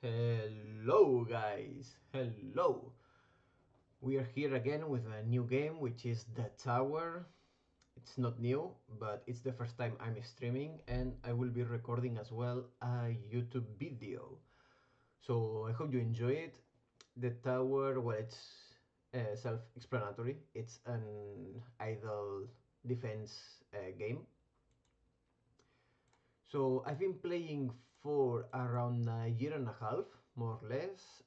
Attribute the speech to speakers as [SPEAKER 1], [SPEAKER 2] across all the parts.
[SPEAKER 1] Hello guys, hello. We are here again with a new game, which is The Tower. It's not new, but it's the first time I'm streaming, and I will be recording as well a YouTube video. So I hope you enjoy it. The Tower, well, it's self-explanatory. It's an idle defense game. So I've been playing for around a year and a half, more or less.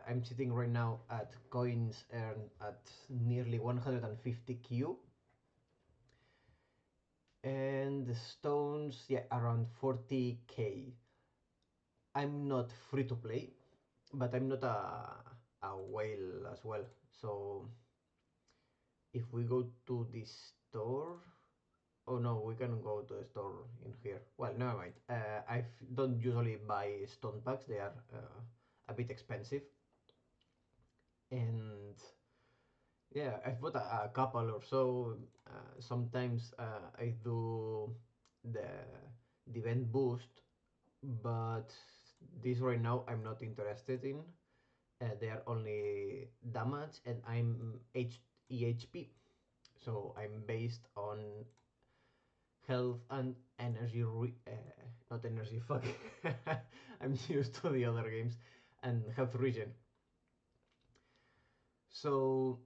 [SPEAKER 1] I'm sitting right now at coins earned at nearly 150 Q. And the stones, yeah, around 40k. I'm not free to play, but I'm not a whale as well. So if we go to the store, oh no, we can go to the store in here. Well, never mind. I don't usually buy stone packs. They are a bit expensive. And yeah, I've bought a couple or so. Sometimes I do the, the event boost, but this right now I'm not interested in. They are only damage and I'm EHP. So I'm based on health and energy not energy, fuck. I'm used to the other games. And health regen. So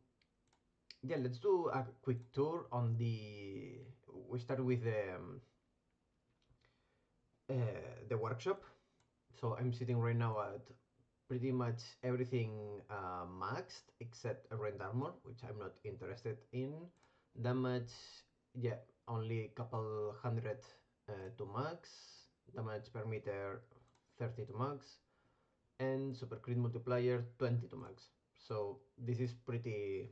[SPEAKER 1] yeah, let's do a quick tour on the we start with the workshop. So I'm sitting right now at pretty much everything maxed except a rend armor, which I'm not interested in. Damage, yeah, only a couple hundred to max. Damage per meter 30 to max. And super crit multiplier 20 to max. So this is pretty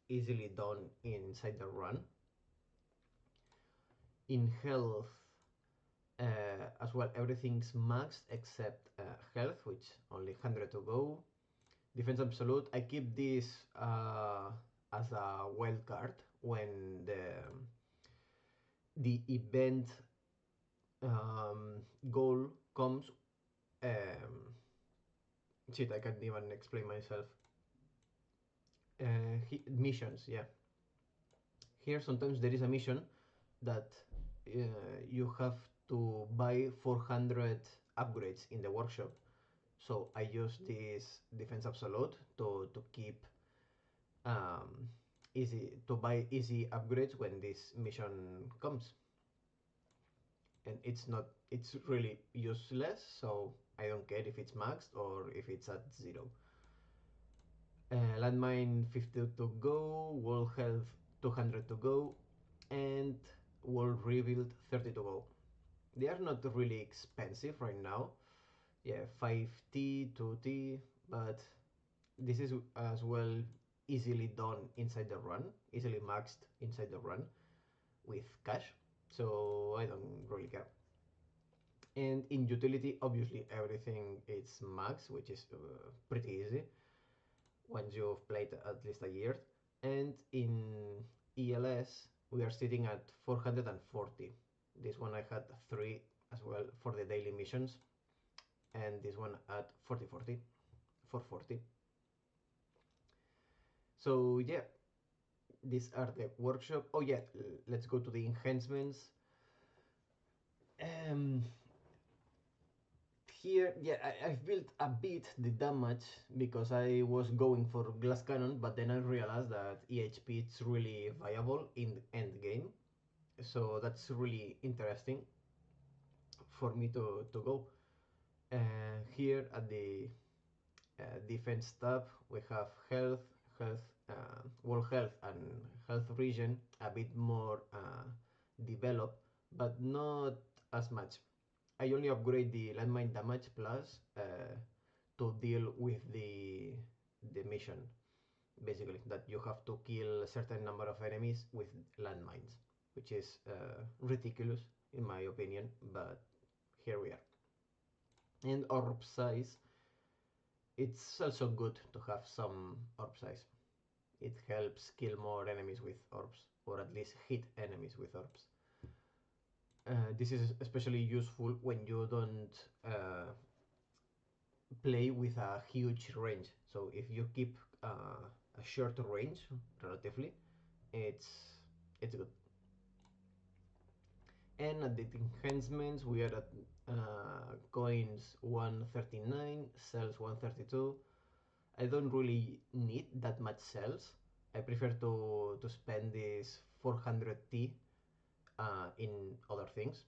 [SPEAKER 1] easily done inside the run. In health, as well, everything's maxed except health, which only 100 to go. Defense absolute, I keep this as a wild card when the event goal comes. Shit, I can't even explain myself. Missions, yeah. Here sometimes there is a mission that you have to buy 400 upgrades in the workshop. So I use this defense absolute to keep easy to buy easy upgrades when this mission comes. And it's really useless, so I don't care if it's maxed or if it's at 0. Landmine 50 to go, wall health 200 to go, and wall rebuild 30 to go. They are not really expensive right now. Yeah, 5T, 2T, but this is as well easily done inside the run, easily maxed inside the run with cash, so I don't really care. And in utility, obviously everything is max, which is pretty easy once you've played at least a year. And in ELS, we are sitting at 440. This one I had 3 as well for the daily missions, and this one at 4040, 440. So yeah, these are the workshop. Oh yeah, let's go to the enhancements. Um, Here, yeah, I've built a bit the damage because I was going for glass cannon, but then I realized that EHP is really viable in the end game. So that's really interesting for me to go. Here at the defense tab, we have wall health and health region a bit more developed, but not as much. I only upgrade the landmine damage plus to deal with the mission. Basically, that you have to kill a certain number of enemies with landmines, which is ridiculous in my opinion, but here we are. And orb size, it's also good to have some orb size. It helps kill more enemies with orbs, or at least hit enemies with orbs. This is especially useful when you don't play with a huge range. So if you keep a short range relatively, it's good. And at the enhancements, we are at coins 139, cells 132. I don't really need that much cells. I prefer to spend this 400T in other things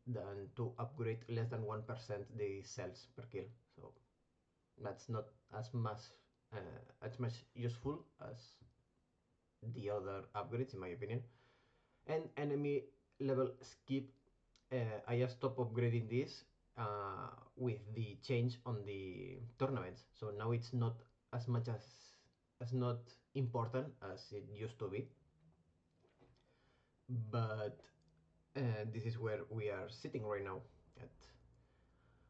[SPEAKER 1] than to upgrade less than 1% the cells per kill. So that's not as much useful as the other upgrades in my opinion. And enemy level skip, I just stopped upgrading this with the change on the tournaments. So now it's not as much as not important as it used to be. But this is where we are sitting right now at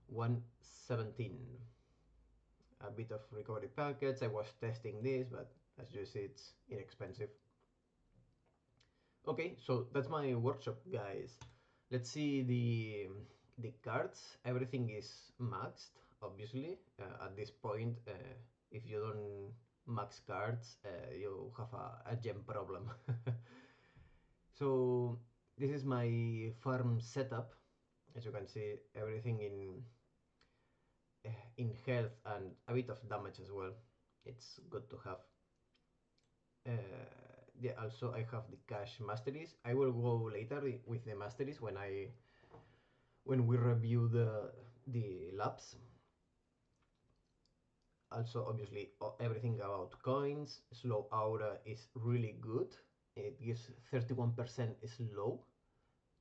[SPEAKER 1] 117. A bit of recovery packets. I was testing this, but as you see, it's inexpensive. Okay, so that's my workshop, guys. Let's see the cards. Everything is maxed, obviously. At this point, if you don't max cards, you have a gem problem. So this is my farm setup. As you can see, everything in health and a bit of damage as well. It's good to have. Yeah, also I have the cash masteries. I will go later with the masteries when we review the labs. Also, obviously, everything about coins. Slow aura is really good. It gives 31% slow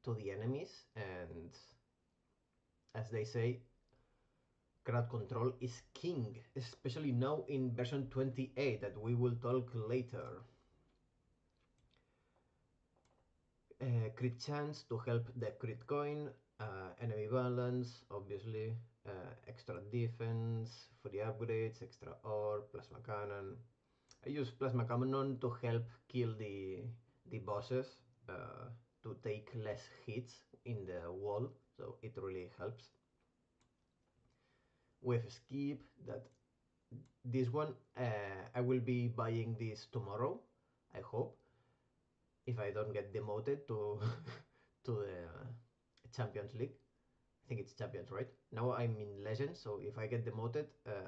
[SPEAKER 1] to the enemies, and as they say, crowd control is king, especially now in version 28 that we will talk later. Crit chance to help the crit coin, enemy balance, obviously, extra defense, free upgrades, extra ore, plasma cannon. I use plasma cannon to help kill the bosses, to take less hits in the wall, so it really helps. With skip, that this one, I will be buying this tomorrow, I hope, if I don't get demoted to to the Champions League. I think it's Champions, right? Now I'm in Legends, so if I get demoted,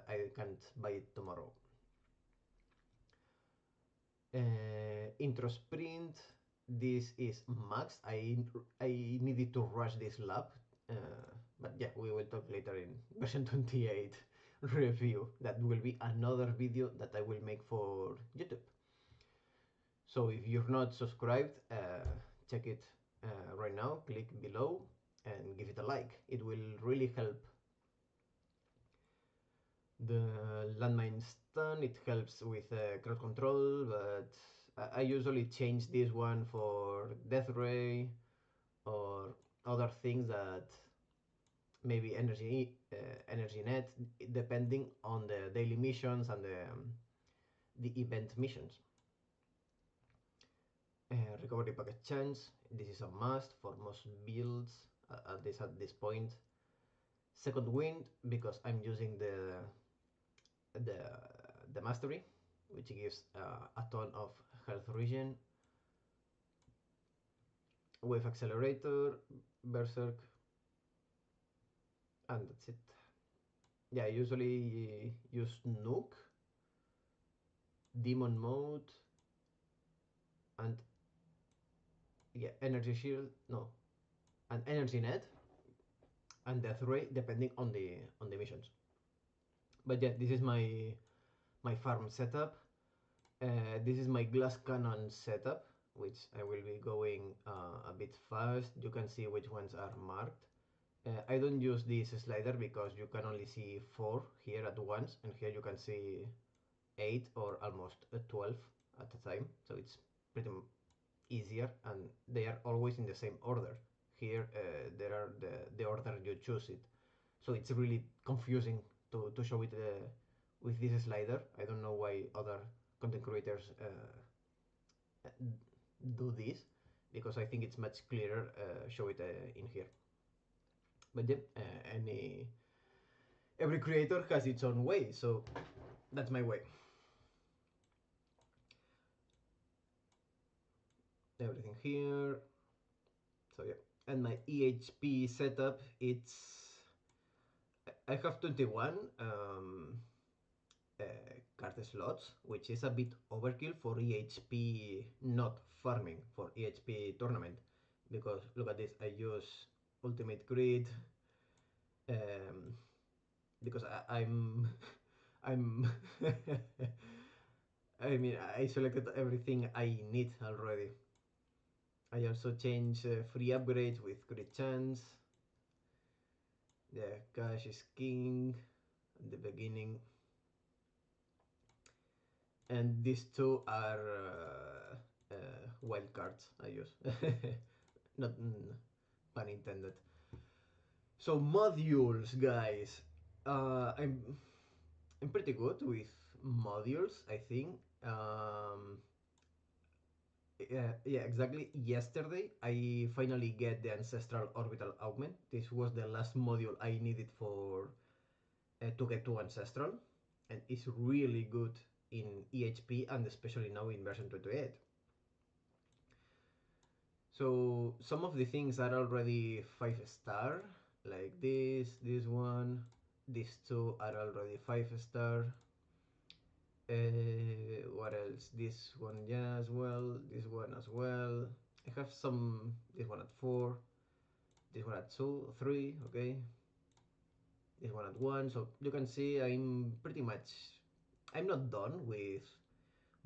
[SPEAKER 1] I can't buy it tomorrow. Intro sprint. This is max. I needed to rush this lap, but yeah, we will talk later in version 28 review. That will be another video that I will make for YouTube. So if you're not subscribed, check it right now. Click below and give it a like. It will really help. The landmine stun, it helps with crowd control, but I usually change this one for death ray or other things that maybe energy net, depending on the daily missions and the event missions. Recovery packet chance, this is a must for most builds, at least at this point. Second wind, because I'm using the the mastery, which gives a ton of health regen. Wave accelerator, berserk, and that's it. Yeah, I usually use nuke, demon mode, and yeah, energy shield, no, and energy net, and death ray, depending on the missions. But yeah, this is my farm setup. This is my glass cannon setup, which I will be going a bit fast. You can see which ones are marked. I don't use this slider because you can only see 4 here at once, and here you can see 8 or almost 12 at a time, so it's pretty easier, and they are always in the same order. Here there are the order you choose it, so it's really confusing to show it with this slider. I don't know why other content creators do this, because I think it's much clearer show it in here. But yeah, every creator has its own way, so that's my way. Everything here. So yeah, and my EHP setup, it's I have 21 card slots, which is a bit overkill for EHP, not farming, for EHP tournament. Because look at this, I use Ultimate Grid, um, because I'm I'm I mean I selected everything I need already. I also change free upgrades with crit chance. The cash is king at the beginning, and these two are wild cards I use. Not pun intended. So modules, guys. I'm pretty good with modules, I think. Yeah, exactly. Yesterday, I finally get the Ancestral Orbital Augment. This was the last module I needed for to get to Ancestral, and it's really good in EHP and especially now in version 28. So some of the things are already 5-star, like this one. These two are already 5-star. What else? This one, yeah, as well. This one as well. I have some. This one at 4. This one at 2, 3. Okay. This one at 1. So you can see I'm pretty much. I'm not done with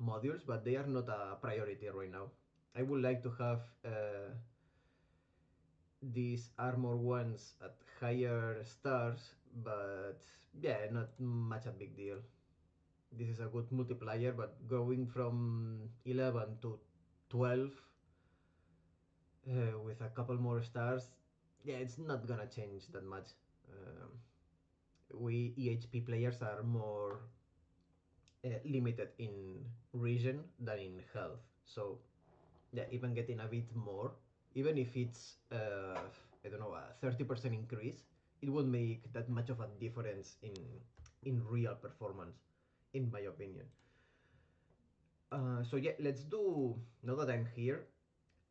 [SPEAKER 1] modules, but they are not a priority right now. I would like to have these armor ones at higher stars, but yeah, not much a big deal. This is a good multiplier, but going from 11 to 12 with a couple more stars, yeah, it's not gonna change that much. Um, we EHP players are more limited in region than in health, so yeah, even getting a bit more, even if it's I don't know, a 30% increase, it won't make that much of a difference in real performance, in my opinion. So yeah, let's do, now that I'm here,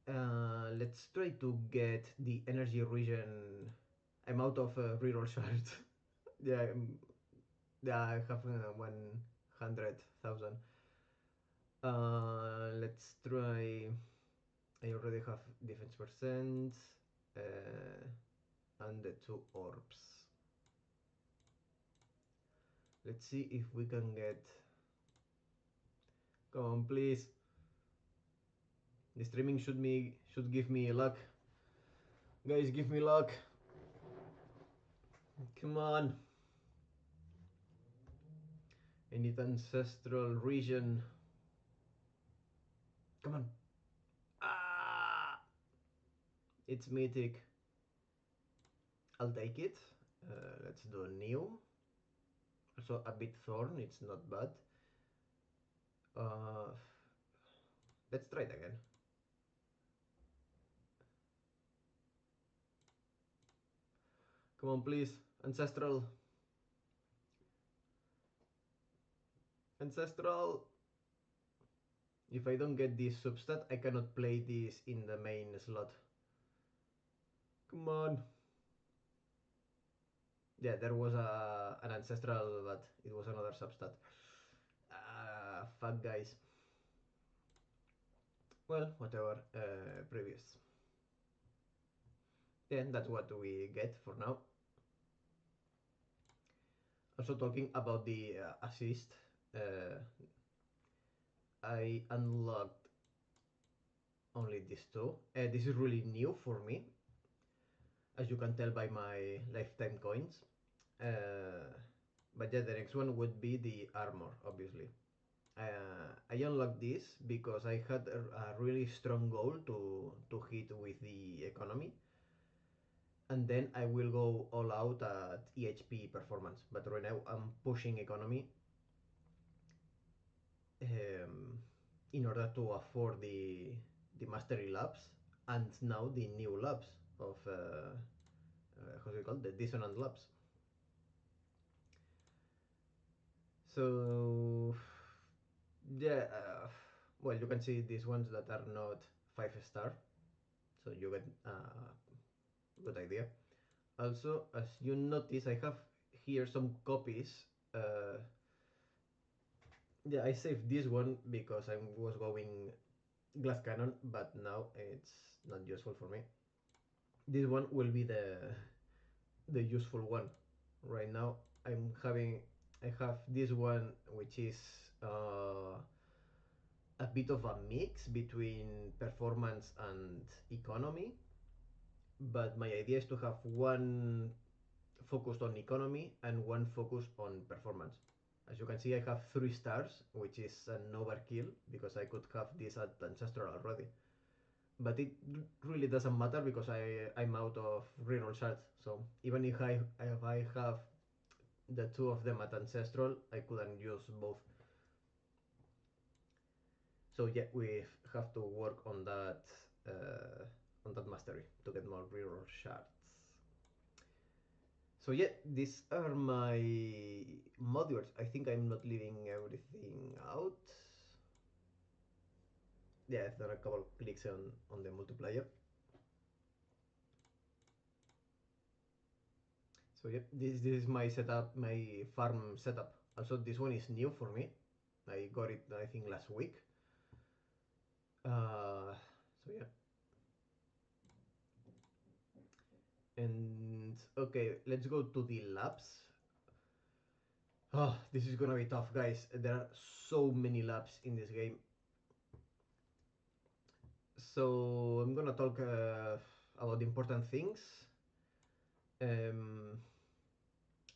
[SPEAKER 1] let's try to get the energy region. I'm out of reroll shards. Yeah, yeah, I have 100,000. Let's try. I already have defense percent uh, and the 2 orbs. Let's see if we can get. Come on, please. The streaming should give me luck. Guys, give me luck. Come on. I need ancestral region. Come on. Ah! It's mythic. I'll take it. Let's do a new. Also a bit thorn, it's not bad. Uh, let's try it again. Come on, please. Ancestral. Ancestral. If I don't get this substat, I cannot play this in the main slot. Come on. Yeah, there was an ancestral, but it was another substat. Fuck, guys. Well, whatever. Previous. Then that's what we get for now. Also talking about the assist, I unlocked only these two. This is really new for me, as you can tell by my lifetime coins. But yeah, the next one would be the armor, obviously. I unlocked this because I had a really strong goal to hit with the economy, and then I will go all out at EHP performance. But right now I'm pushing economy um, in order to afford the mastery labs and now the new labs of how do you call it? The dissonant labs. So yeah, well, you can see these ones that are not 5 star, so you get a good idea. Also, as you notice, I have here some copies. Yeah, I saved this one because I was going glass cannon, but now it's not useful for me. This one will be the useful one. Right now, I have this one which is a bit of a mix between performance and economy, but my idea is to have one focused on economy and one focused on performance. As you can see, I have 3 stars, which is an overkill because I could have this at ancestral already. But it really doesn't matter because I'm out of reroll shards. So even if I have the two of them at ancestral, I couldn't use both. So yeah, we have to work on that mastery to get more reroll shards. So yeah, these are my modules. I think I'm not leaving everything out. Yeah, I've done a couple of clicks on the multiplier. So yeah, this is my setup, my farm setup. Also, this one is new for me. I got it, I think, last week. So yeah. And okay, let's go to the labs. Oh, this is gonna be tough, guys. There are so many labs in this game. So I'm gonna talk about important things. Um,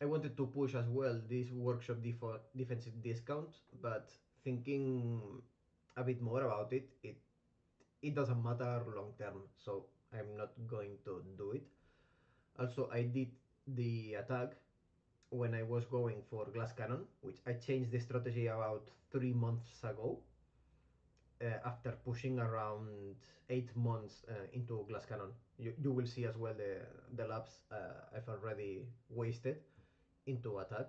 [SPEAKER 1] I wanted to push as well this workshop defensive discount, but thinking a bit more about it doesn't matter long term, so I'm not going to do it. Also, I did the attack when I was going for glass cannon, which I changed the strategy about 3 months ago. After pushing around 8 months into glass cannon, you will see as well the labs I've already wasted into attack.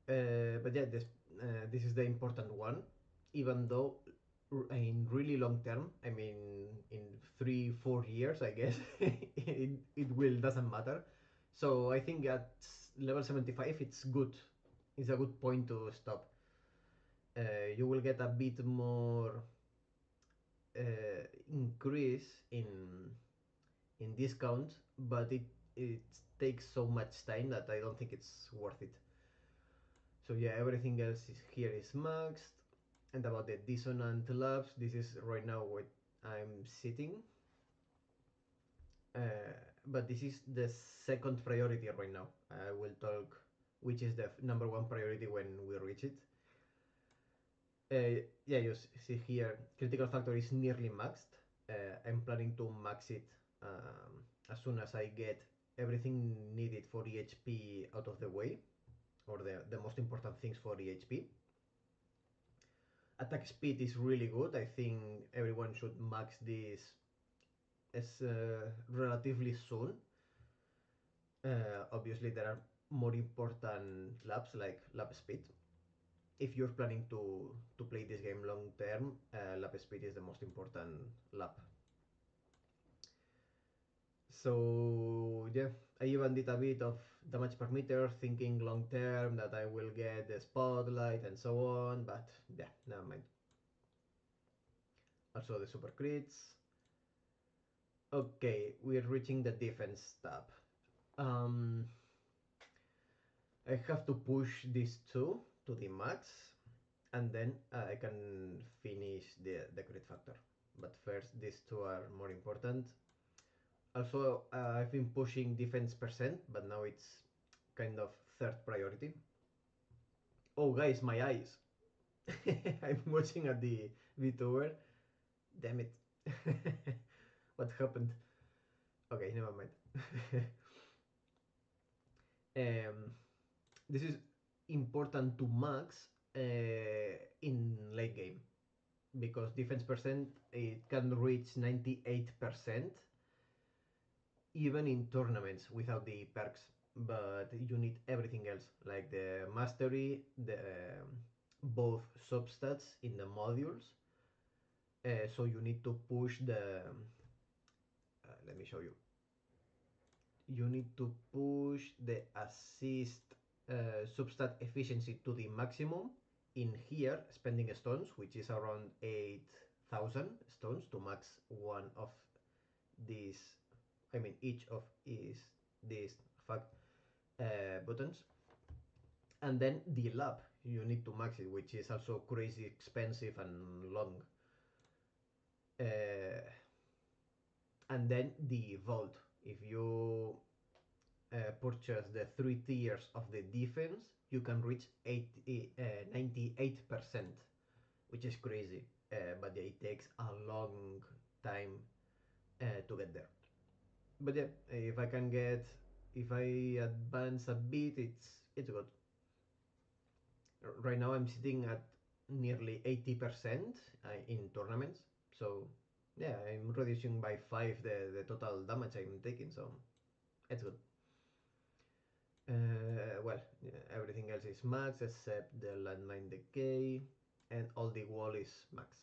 [SPEAKER 1] But yeah, this is the important one. Even though in really long term, I mean in 3-4 years, I guess it will doesn't matter. So I think at level 75, it's good. It's a good point to stop. You will get a bit more increase in discount, but it takes so much time that I don't think it's worth it. So yeah, everything else here is maxed. And about the dissonant labs, this is right now what I'm sitting. But this is the second priority right now. I will talk which is the number one priority when we reach it. Yeah, you see here, critical factor is nearly maxed. I'm planning to max it as soon as I get everything needed for EHP out of the way, or the most important things for EHP. Attack speed is really good. I think everyone should max this as relatively soon. Obviously, there are more important labs like lab speed. If you're planning to play this game long term, lab speed is the most important lab. So yeah, I even did a bit of damage per meter, thinking long term that I will get the spotlight and so on, but yeah, never mind. Also the super crits. Okay, we're reaching the defense tab. Um, I have to push these two to the max, and then I can finish the crit factor. But first, these two are more important. Also, I've been pushing defense percent, but now it's kind of third priority. Oh, guys, my eyes. I'm watching at the VTuber. Damn it. What happened? Okay, never mind. um, this is important to max in late game because defense percent it can reach 98%, even in tournaments without the perks. But you need everything else, like the mastery, the both substats in the modules. So you need to push the. Let me show you. You need to push the assist substat efficiency to the maximum in here, spending stones, which is around 8,000 stones to max one of these. I mean, each of these fact buttons. And then the lab, you need to max it, which is also crazy expensive and long. And then the vault, if you purchase the 3 tiers of the defense, you can reach 98%, which is crazy. But yeah, it takes a long time to get there. But yeah, if I advance a bit, it's good. Right now I'm sitting at nearly 80% in tournaments. So yeah, I'm reducing by 5 the total damage I'm taking, so it's good. Well, yeah, everything else is max except the landmine decay, and all the wall is max.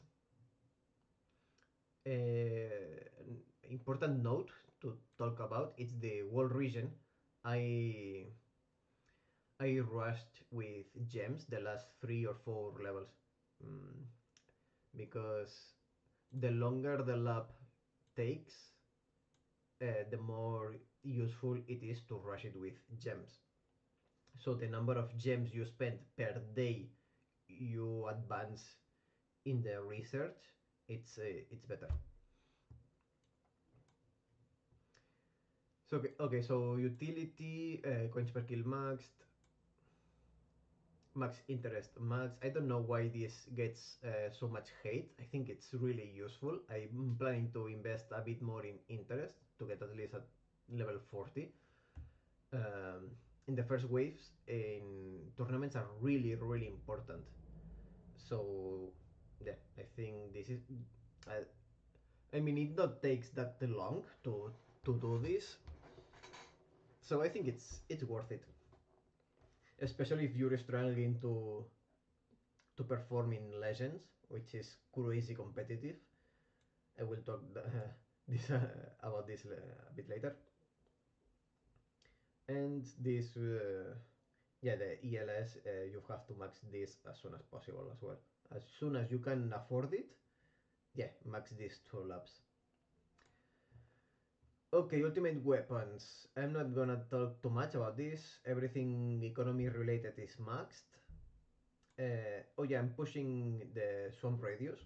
[SPEAKER 1] Important note to talk about, it's the wall region. I I rushed with gems the last 3 or 4 levels, mm, because the longer the lap takes, the more useful it is to rush it with gems. So the number of gems you spend per day you advance in the research, it's better. So okay, so utility, coins per kill maxed, max interest max. I don't know why this gets so much hate. I think it's really useful. I'm planning to invest a bit more in interest to get at least at level 40. In the first waves in tournaments are really important. So yeah, I think this is. I, I mean, it not takes that long to do this. So I think it's worth it, especially if you're struggling to perform in Legends, which is crazy competitive. I will talk this about this a bit later. And this, yeah, the ELS, you have to max this as soon as possible as well. As soon as you can afford it, yeah, max these 2 labs. Okay, ultimate weapons. I'm not gonna talk too much about this. Everything economy related is maxed. Oh yeah, I'm pushing the swamp radius.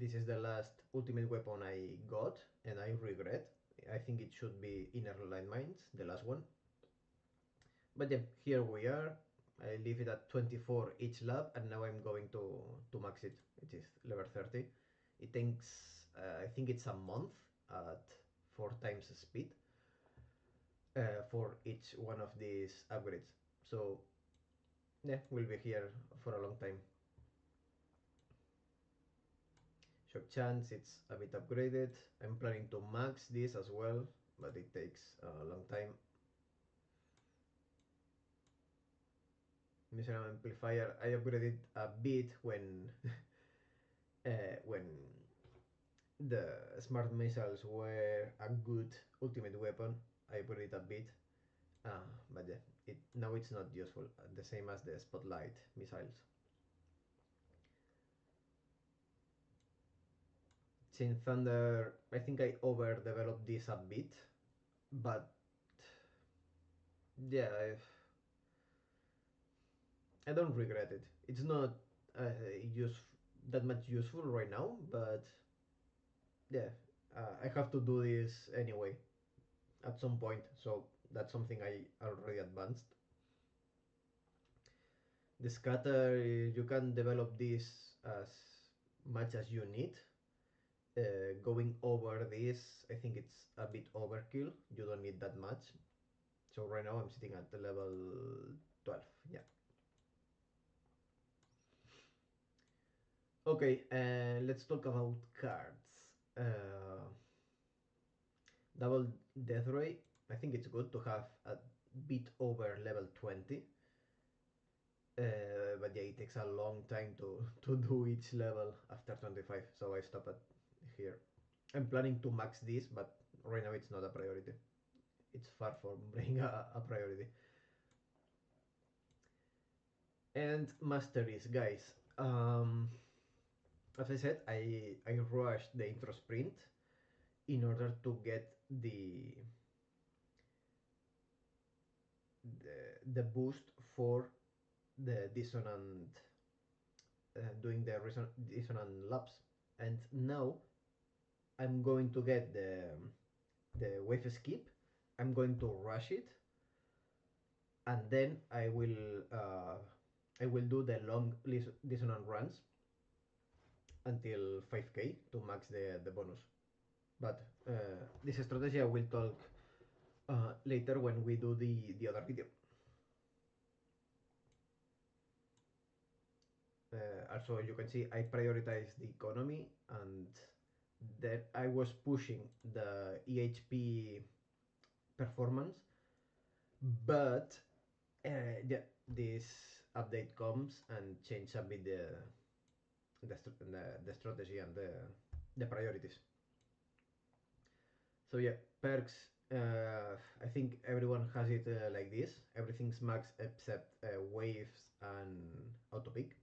[SPEAKER 1] This is the last ultimate weapon I got, and I regret. I think it should be inner landmines, the last one. But yeah, here we are. I leave it at 24 each lab, and now I'm going to max it, which is level 30. It takes, I think it's a month at 4 times speed for each one of these upgrades. So yeah, we'll be here for a long time. Shock chance, it's a bit upgraded. I'm planning to max this as well, but it takes a long time. Missile amplifier, I upgraded a bit when the smart missiles were a good ultimate weapon. I upgraded a bit, but yeah, now it's not useful. The same as the spotlight missiles. Since Thunder, I think I overdeveloped this a bit, but yeah, I don't regret it. It's not use that much useful right now, but yeah, I have to do this anyway at some point. So that's something I already advanced. The scatter, you can develop this as much as you need. Going over this, I think it's a bit overkill. You don't need that much. So right now I'm sitting at the level 12. Yeah. Okay, let's talk about cards. Double death ray. I think it's good to have a bit over level 20. But yeah, it takes a long time to do each level after 25, so I stop at here. I'm planning to max this, but right now it's not a priority. It's far from being a priority. And masteries, guys. As I said, I rushed the intro sprint in order to get the boost for the dissonant, doing the dissonant laps. And now I'm going to get the wave skip. I'm going to rush it, and then I will do the long dissonant runs until 5k to max the bonus. But this strategy I will talk later when we do the other video. Also, you can see I prioritize the economy, and that I was pushing the EHP performance, but yeah, this update comes and change a bit the strategy and the priorities. So yeah, perks. I think everyone has it like this. Everything's max except waves and auto pick.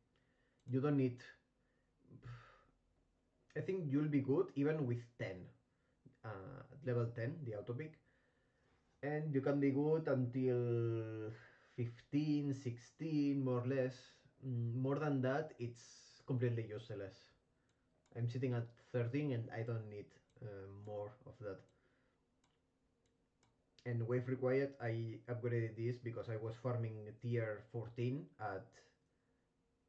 [SPEAKER 1] You don't need. I think you'll be good even with 10. At level 10, the auto pick, and you can be good until 15, 16, more or less. More than that, it's completely useless. I'm sitting at 13 and I don't need more of that. And wave required, I upgraded this because I was farming tier 14 at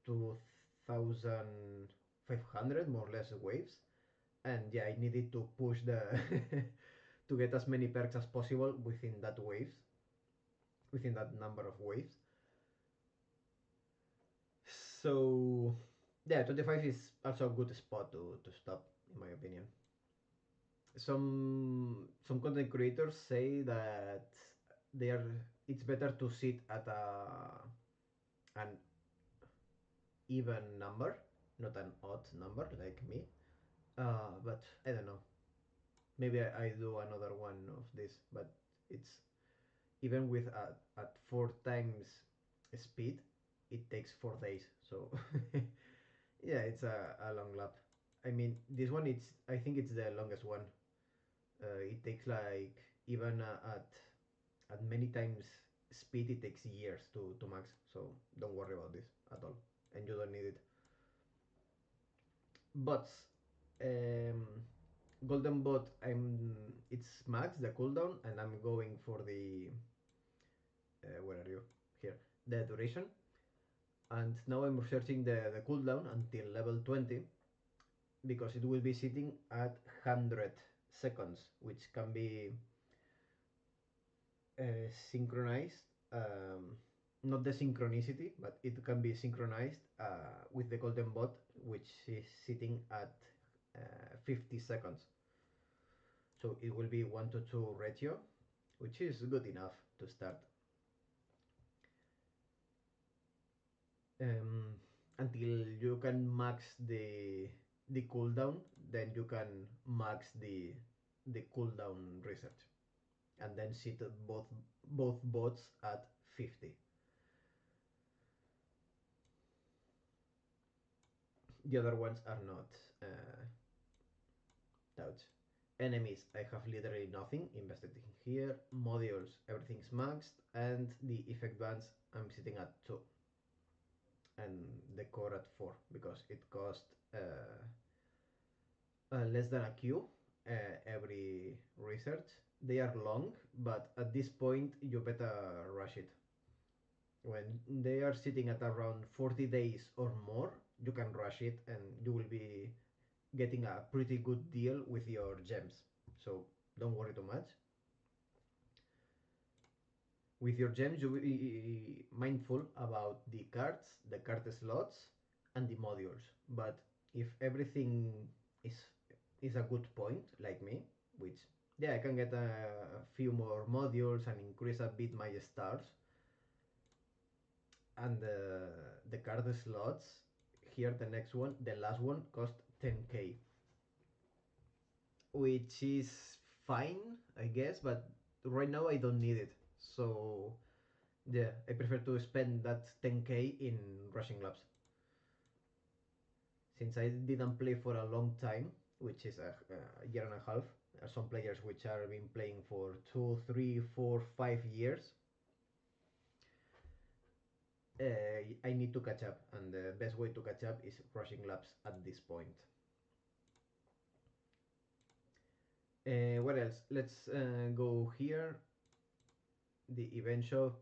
[SPEAKER 1] 2500 more or less waves, and yeah, I needed to push the to get as many perks as possible within that waves, within that number of waves. So yeah, 25 is also a good spot to stop, in my opinion. Some content creators say that they are it's better to sit at an even number, not an odd number like me. But I don't know. Maybe I do another one of this, but it's even with at 4 times speed, it takes 4 days. So yeah, it's a long lap. I mean, this one it's I think it's the longest one. It takes like even at many times speed, it takes years to max. So don't worry about this at all, and you don't need it. Bots, um, golden bot. It's max the cooldown, and I'm going for the where are you here? The duration, and now I'm searching the cooldown until level 20 because it will be sitting at 100 seconds, which can be synchronized. Not the synchronicity, but it can be synchronized with the golden bot, which is sitting at 50 seconds. So it will be 1 to 2 ratio, which is good enough to start. Um, until you can max the cooldown, then you can max the cooldown research, and then sit both bots at 50. The other ones are not touched. Enemies, I have literally nothing invested in here. Modules, everything's maxed, and the effect bands, I'm sitting at 2, and the core at 4 because it cost less than a Q every research. They are long, but at this point you better rush it. When they are sitting at around 40 days or more, you can rush it and you will be getting a pretty good deal with your gems. So don't worry too much. With your gems, you will be mindful about the cards, the card slots, and the modules. But if everything is is a good point, like me, which Yeah, I can get a few more modules and increase a bit my stars. And the card slots here, the next one, the last one, cost 10k, which is fine, I guess, but right now I don't need it. So yeah, I prefer to spend that 10k in rushing labs. Since I didn't play for a long time, which is a year and a half, there are some players which are been playing for 2, 3, 4, 5 years. I need to catch up, and the best way to catch up is rushing laps at this point. What else? Let's go here. The event shop.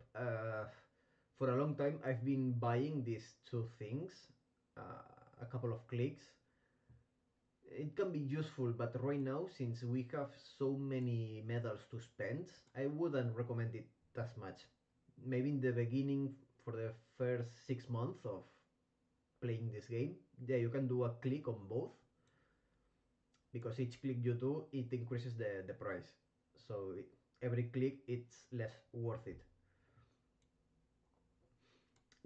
[SPEAKER 1] For a long time, I've been buying these two things. A couple of clicks. It can be useful, but right now, since we have so many medals to spend, I wouldn't recommend it as much. Maybe in the beginning, for the first 6 months of playing this game, yeah, you can do a click on both, because each click you do, it increases the price. So every click, it's less worth it.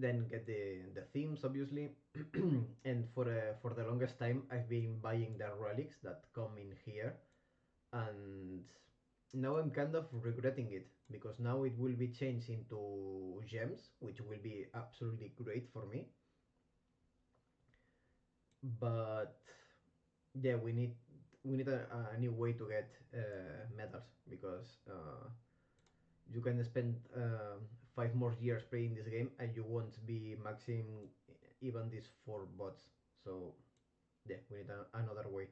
[SPEAKER 1] Then get the themes, obviously. And for the longest time, I've been buying the relics that come in here, and now I'm kind of regretting it, because now it will be changed into gems, which will be absolutely great for me. But yeah, we need a new way to get medals, because you can spend 5 more years playing this game and you won't be maxing even these 4 bots. So yeah, we need another way.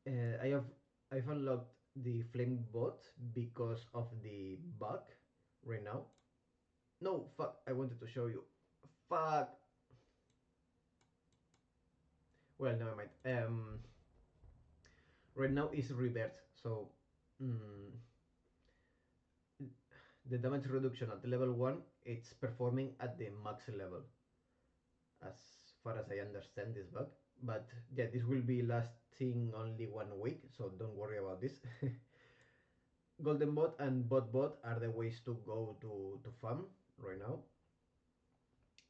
[SPEAKER 1] uh, i have I've unlocked the flame bot because of the bug right now. No, fuck, I wanted to show you. Fuck. Well, never mind. Right now is revert, so mm, the damage reduction at level 1, it's performing at the max level, as far as I understand this bug. But yeah, this will be lasting only 1 week, so don't worry about this. Golden bot and bot are the ways to go to farm right now.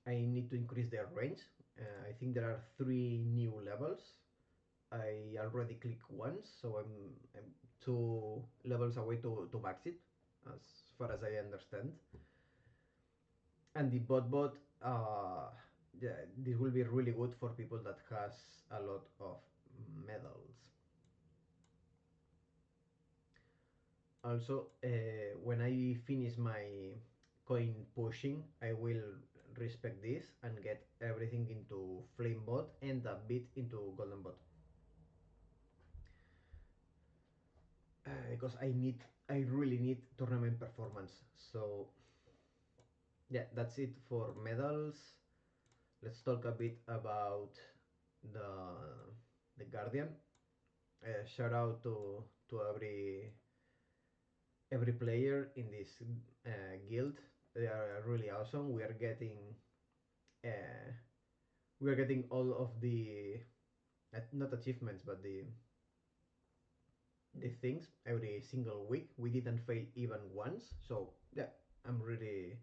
[SPEAKER 1] I need to increase their range. I think there are 3 new levels. I already clicked once, so I'm 2 levels away to max it, as far as I understand. And the bot, yeah, this will be really good for people that has a lot of medals. Also, when I finish my coin pushing, I will respect this and get everything into flame bot and a bit into golden bot. Because I really need tournament performance. So yeah, that's it for medals. Let's talk a bit about the the Guardian. Shout out to every player in this guild. They are really awesome. Uh, we are getting all of the not achievements, but the things every single week. We didn't fail even once. So yeah, I'm really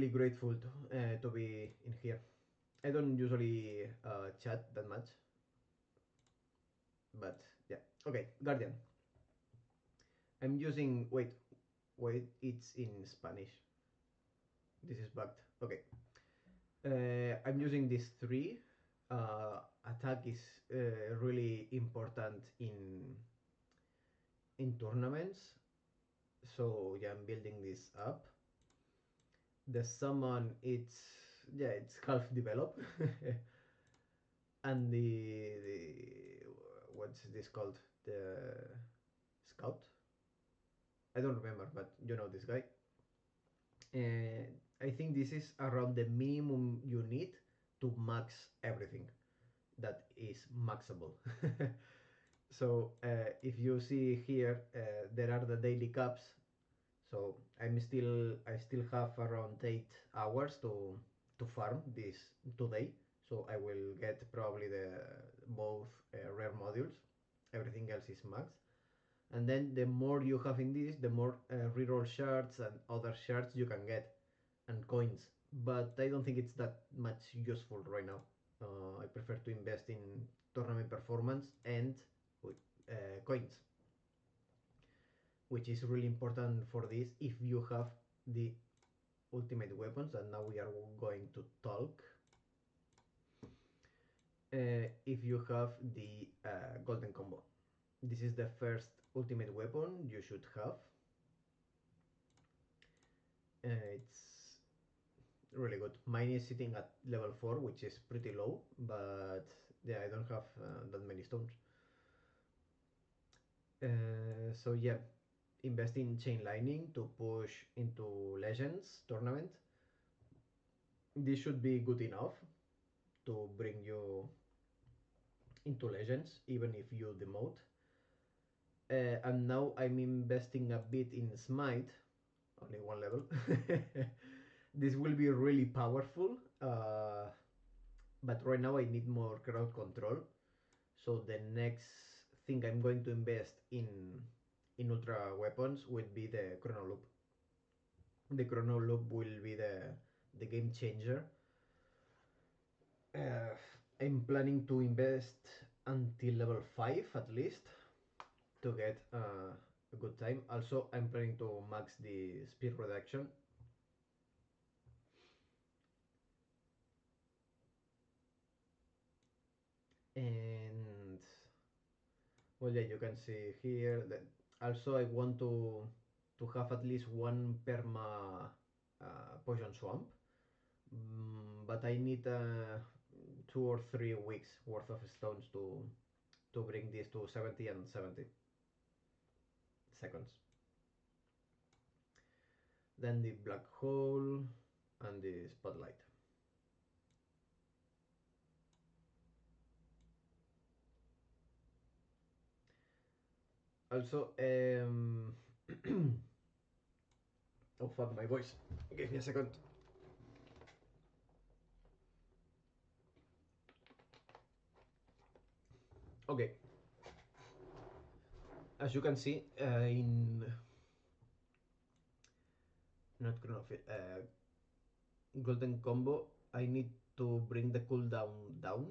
[SPEAKER 1] grateful to be in here. I don't usually chat that much, but yeah. Okay, Guardian. I'm using. Wait. It's in Spanish. This is bugged. Okay. I'm using these three. Attack is really important in tournaments. So yeah, I'm building this up. The summon, it's half developed. And the what's this called, the scout, I don't remember, but you know this guy. I think this is around the minimum you need to max everything that is maxable. So if you see here, there are the daily caps. So I still have around 8 hours to farm this today. So I will get probably the both rare modules. everything else is max. And then the more you have in this, the more reroll shards and other shards you can get, and coins. But I don't think it's that much useful right now. I prefer to invest in tournament performance and coins, which is really important for this if you have the ultimate weapons. And now we are going to talk. If you have the golden combo, this is the first ultimate weapon you should have. It's really good. Mine is sitting at level 4, which is pretty low, but yeah, I don't have that many stones. So yeah, invest in chain lightning to push into legends tournament. This should be good enough to bring you into legends, even if you demote. And now I'm investing a bit in smite, only one level. This will be really powerful, but right now I need more crowd control. So the next thing I'm going to invest in ultra weapons will be the chrono loop. The chrono loop will be the game changer. uh, I'm planning to invest until level 5 at least to get a good time. Also, I'm planning to max the speed reduction. And well, yeah, you can see here that also I want to have at least one perma poison swamp. But I need 2 or 3 weeks worth of stones to bring this to 70 and 70 seconds. Then the black hole and the spotlight. Also, oh fuck, my voice. Give me a second. Okay. As you can see, in not chronofit, golden combo, I need to bring the cooldown down.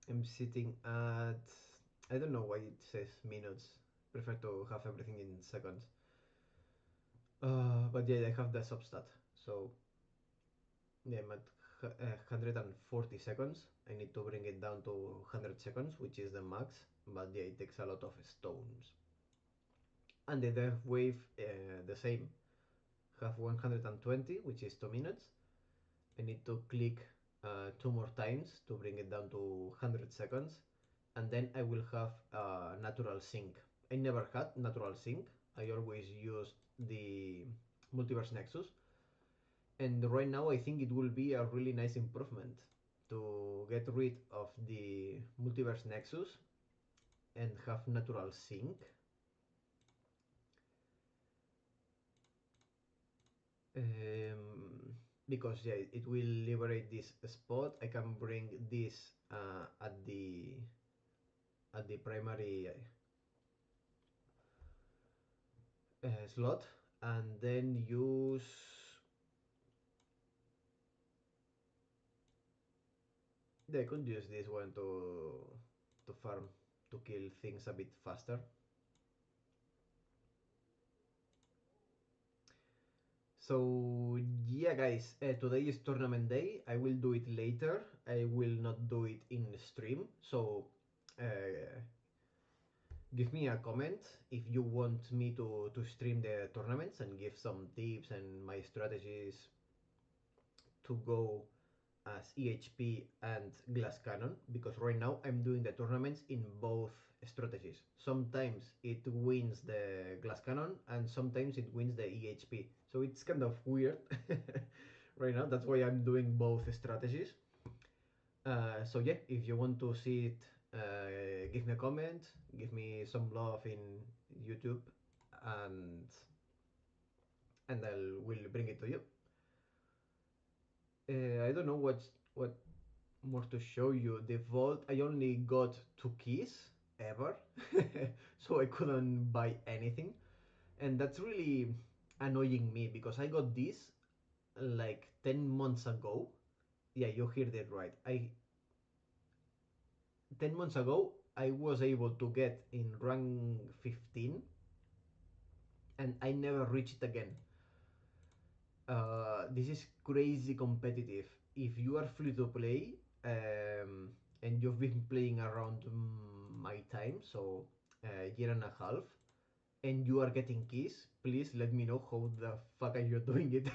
[SPEAKER 1] I'm sitting at, I don't know why it says minutes. Prefer to have everything in seconds. But yeah, I have the substat. So yeah, I'm at 140 seconds. I need to bring it down to 100 seconds, which is the max. But yeah, it takes a lot of stones. And the death wave, the same. Have 120, which is 2 minutes. I need to click 2 more times to bring it down to 100 seconds. And then I will have natural sync. I never had natural sync. I always used the multiverse nexus, and right now I think it will be a really nice improvement to get rid of the multiverse nexus and have natural sync. Because yeah, it will liberate this spot. I can bring this at the primary slot, and then use, yeah, I could use this one to farm, to kill things a bit faster. So yeah, guys, today is tournament day. I will do it later. I will not do it in stream. So uh, give me a comment if you want me to stream the tournaments and give some tips and my strategies to go as EHP and Glass Cannon, because right now I'm doing the tournaments in both strategies. Sometimes it wins the Glass Cannon and sometimes it wins the EHP. So it's kind of weird right now. That's why I'm doing both strategies. So yeah, if you want to see it, give me a comment, give me some love in YouTube, and I will bring it to you. I don't know what more to show you. The vault, I only got two keys ever, so I couldn't buy anything, and that's really annoying me because I got this like 10 months ago. Yeah, you heard it right. I 10 months ago I was able to get in rank 15, and I never reached it again. This is crazy competitive. If you are free to play, and you've been playing around my time, so a year and a half, and you are getting keys, please let me know how the fuck are you doing it.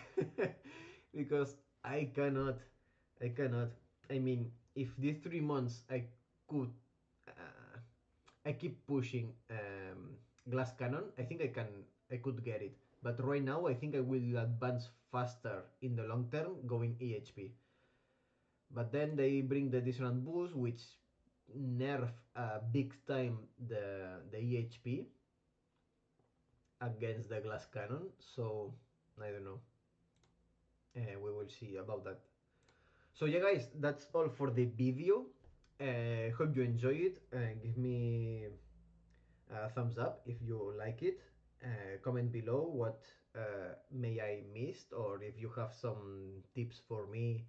[SPEAKER 1] Because I cannot. I cannot. I mean, if these 3 months could, uh, I keep pushing glass cannon, I think I could get it. But right now, I think I will advance faster in the long term going EHP. But then they bring the dissonant boost, which nerf big time the EHP against the glass cannon. So I don't know. We will see about that. So yeah, guys, that's all for the video. Hope you enjoy it. Give me a thumbs up if you like it. Comment below what may I missed, or if you have some tips for me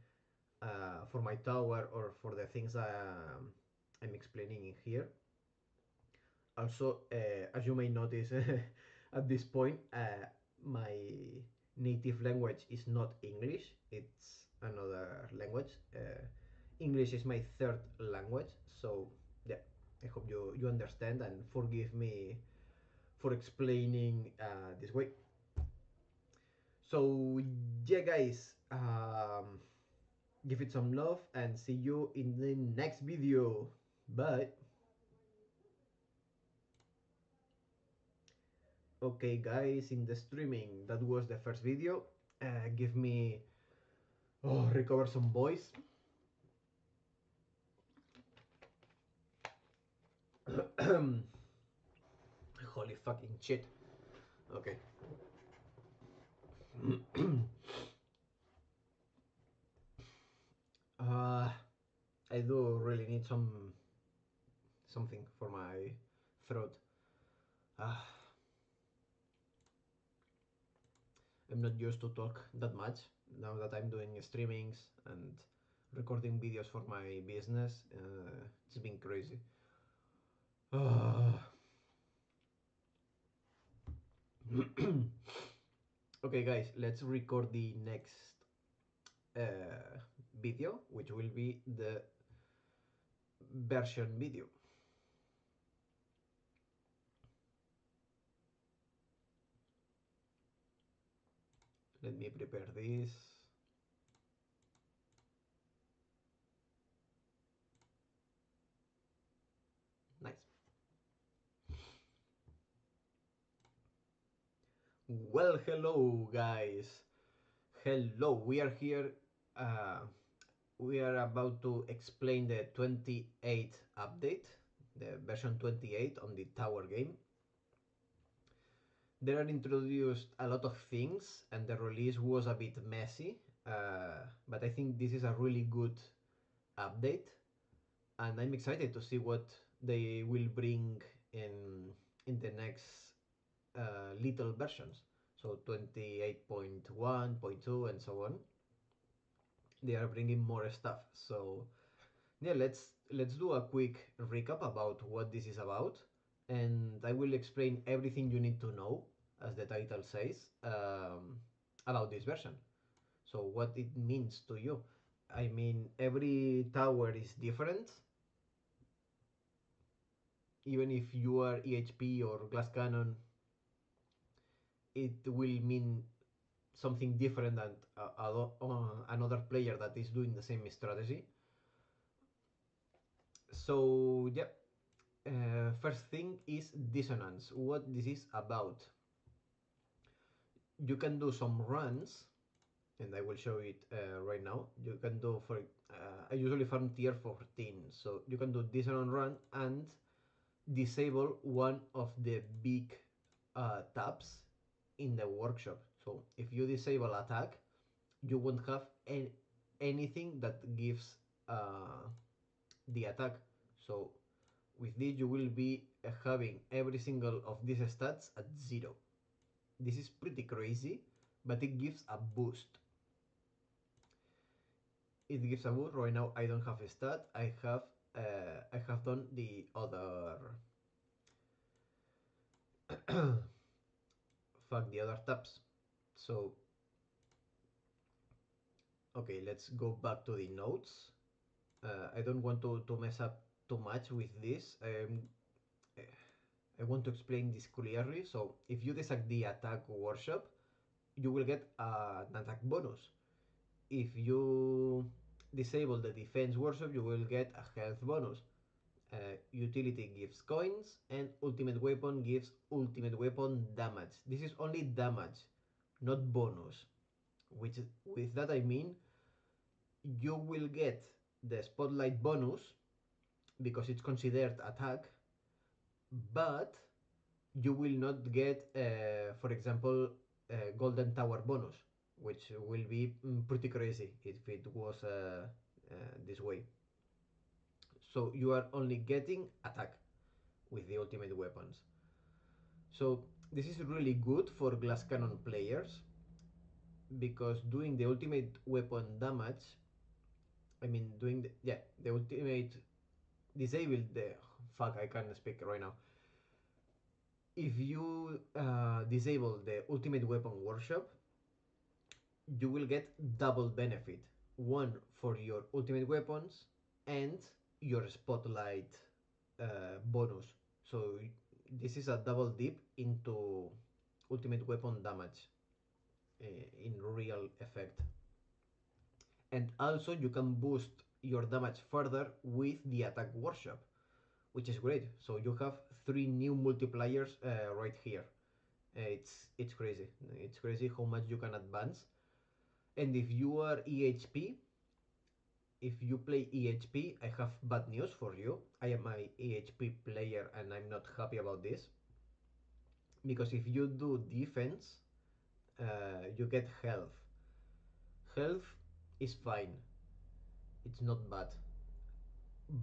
[SPEAKER 1] for my tower or for the things I'm explaining in here. Also, as you may notice at this point, my native language is not English, it's another language. English is my third language, so yeah, I hope you understand and forgive me for explaining this way. So, yeah, guys, give it some love and see you in the next video. Bye. Okay, guys, in the streaming, that was the first video. Give me, recover some voice. Holy fucking shit. Okay. uh, I do really need something for my throat. Uh, I'm not used to talk that much now that I'm doing streamings and recording videos for my business. It's been crazy. Okay, guys, let's record the next video, which will be the version video. Let me prepare this. Nice. Well, hello, guys. Hello, we are here. Uh, we are about to explain the 28 update, the version 28 on the tower game. There are introduced a lot of things, and the release was a bit messy, but I think this is a really good update, and I'm excited to see what they will bring in the next little versions. So 28.1, point 2, and so on. They are bringing more stuff. So yeah, let's do a quick recap about what this is about, and I will explain everything you need to know, as the title says, about this version. So what it means to you. I mean, every tower is different. Even if you are EHP or glass cannon, it will mean something different than another player that is doing the same strategy. So yeah, first thing is dissonance. What this is about. You can do some runs, and I will show it right now. You can do I usually farm tier 14, so you can do dissonant run and disable one of the big tabs in the workshop. So if you disable attack, you won't have anything that gives uh, the attack. So with this you will be having every single of these stats at 0. This is pretty crazy, but it gives a boost. It gives a boost. Right now I don't have a stat. I have done the other fuck the other tabs. So okay, let's go back to the notes. I don't want to mess up too much with this. I want to explain this clearly. So if you disable the attack workshop, you will get an attack bonus. If you disable the defense workshop, you will get a health bonus. Utility gives coins, and ultimate weapon gives ultimate weapon damage. This is only damage, not bonus. Which with that I mean you will get the spotlight bonus because it's considered attack, but you will not get, for example, golden tower bonus, which will be pretty crazy if it was this way. So you are only getting attack with the ultimate weapons. So this is really good for glass cannon players because doing the ultimate weapon damage, I mean doing the ultimate disable the fuck I can't speak right now. If you disable the ultimate weapon workshop, you will get double benefit, one for your ultimate weapons and your spotlight bonus. So this is a double dip into ultimate weapon damage in real effect. And also you can boost your damage further with the attack workshop, which is great. So you have 3 new multipliers right here. It's crazy. It's crazy how much you can advance. And if you are EHP, if you play EHP, I have bad news for you. I am a EHP player and I'm not happy about this. Because if you do defense, you get health. Health is fine. It's not bad.